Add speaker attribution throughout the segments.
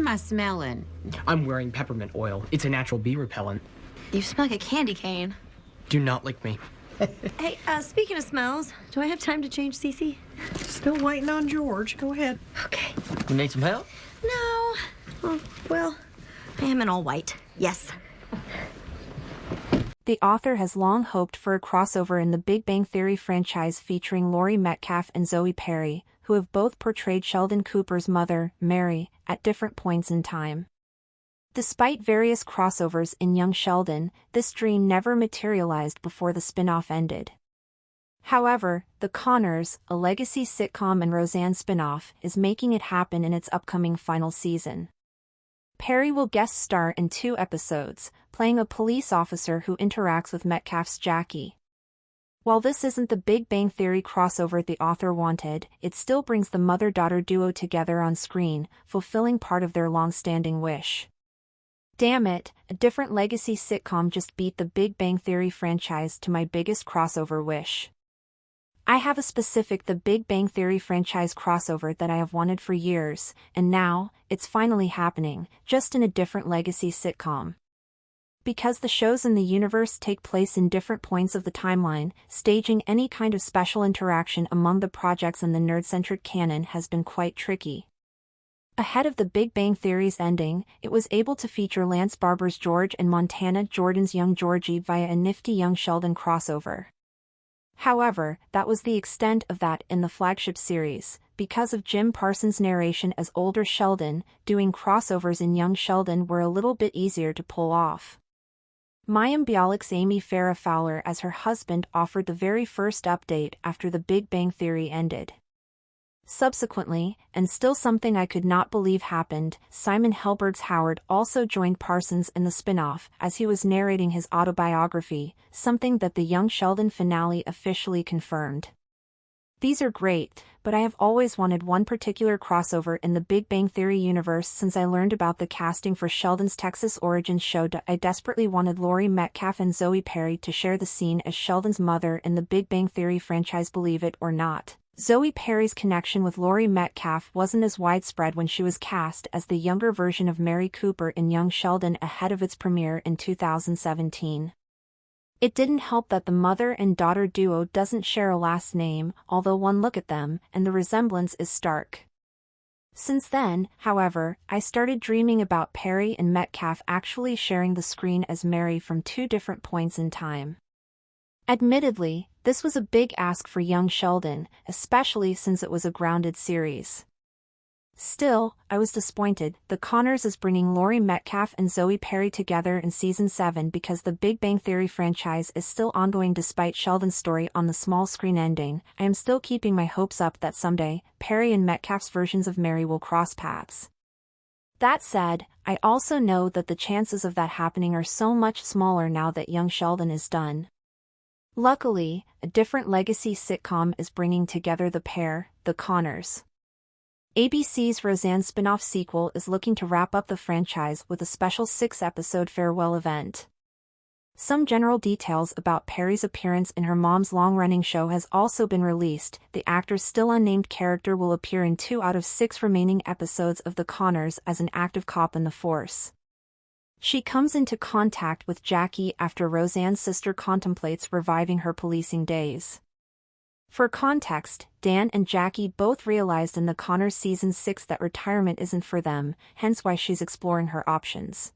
Speaker 1: am I smelling?
Speaker 2: I'm wearing peppermint oil. It's a natural bee repellent.
Speaker 3: You smell like a candy cane.
Speaker 2: Do not lick me.
Speaker 3: Hey, speaking of smells, do I have time to change Cece?
Speaker 4: Still waiting on George. Go ahead.
Speaker 3: Okay.
Speaker 5: You need some help?
Speaker 3: No. Oh, well, I am in all white. Yes.
Speaker 6: The author has long hoped for a crossover in the Big Bang Theory franchise featuring Laurie Metcalf and Zoe Perry, who have both portrayed Sheldon Cooper's mother, Mary, at different points in time. Despite various crossovers in Young Sheldon, this dream never materialized before the spin-off ended. However, The Connors, a legacy sitcom and Roseanne spin-off, is making it happen in its upcoming final season. Perry will guest star in 2 episodes, playing a police officer who interacts with Metcalf's Jackie. While this isn't the Big Bang Theory crossover the author wanted, it still brings the mother-daughter duo together on screen, fulfilling part of their long-standing wish. Damn it, a different legacy sitcom just beat the Big Bang Theory franchise to my biggest crossover wish. I have a specific The Big Bang Theory franchise crossover that I have wanted for years, and now, it's finally happening, just in a different legacy sitcom. Because the shows in the universe take place in different points of the timeline, staging any kind of special interaction among the projects in the nerd-centric canon has been quite tricky. Ahead of The Big Bang Theory's ending, it was able to feature Lance Barber's George and Montana Jordan's young Georgie via a nifty Young Sheldon crossover. However, that was the extent of that in the flagship series. Because of Jim Parsons' narration as older Sheldon, doing crossovers in Young Sheldon were a little bit easier to pull off. Mayim Bialik's Amy Farrah Fowler as her husband offered the very first update after The Big Bang Theory ended. Subsequently, and still something I could not believe happened, Simon Helberg's Howard also joined Parsons in the spin-off as he was narrating his autobiography, something that the Young Sheldon finale officially confirmed. These are great, but I have always wanted one particular crossover in the Big Bang Theory universe since I learned about the casting for Sheldon's Texas Origins show. I desperately wanted Laurie Metcalf and Zoe Perry to share the scene as Sheldon's mother in the Big Bang Theory franchise. Believe it or not, Zoe Perry's connection with Laurie Metcalf wasn't as widespread when she was cast as the younger version of Mary Cooper in Young Sheldon ahead of its premiere in 2017. It didn't help that the mother and daughter duo doesn't share a last name, although one look at them, and the resemblance is stark. Since then, however, I started dreaming about Perry and Metcalf actually sharing the screen as Mary from 2 different points in time. Admittedly, this was a big ask for Young Sheldon, especially since it was a grounded series. Still, I was disappointed. The Connors is bringing Laurie Metcalf and Zoe Perry together in Season 7 because the Big Bang Theory franchise is still ongoing despite Sheldon's story on the small screen ending. I am still keeping my hopes up that someday, Perry and Metcalf's versions of Mary will cross paths. That said, I also know that the chances of that happening are so much smaller now that Young Sheldon is done. Luckily, a different legacy sitcom is bringing together the pair, The Connors. ABC's Roseanne spin-off sequel is looking to wrap up the franchise with a special 6-episode farewell event. Some general details about Perry's appearance in her mom's long-running show has also been released. The actor's still unnamed character will appear in 2 out of 6 remaining episodes of The Connors as an active cop in the force. She comes into contact with Jackie after Roseanne's sister contemplates reviving her policing days. For context, Dan and Jackie both realized in The Connors Season 6 that retirement isn't for them, hence why she's exploring her options.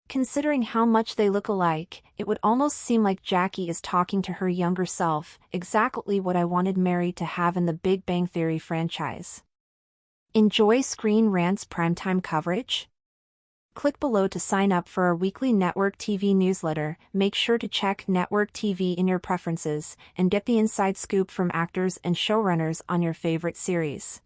Speaker 6: Considering how much they look alike, it would almost seem like Jackie is talking to her younger self, exactly what I wanted Mary to have in the Big Bang Theory franchise. Enjoy Screen Rant's primetime coverage? Click below to sign up for our weekly Network TV newsletter. Make sure to check Network TV in your preferences and get the inside scoop from actors and showrunners on your favorite series.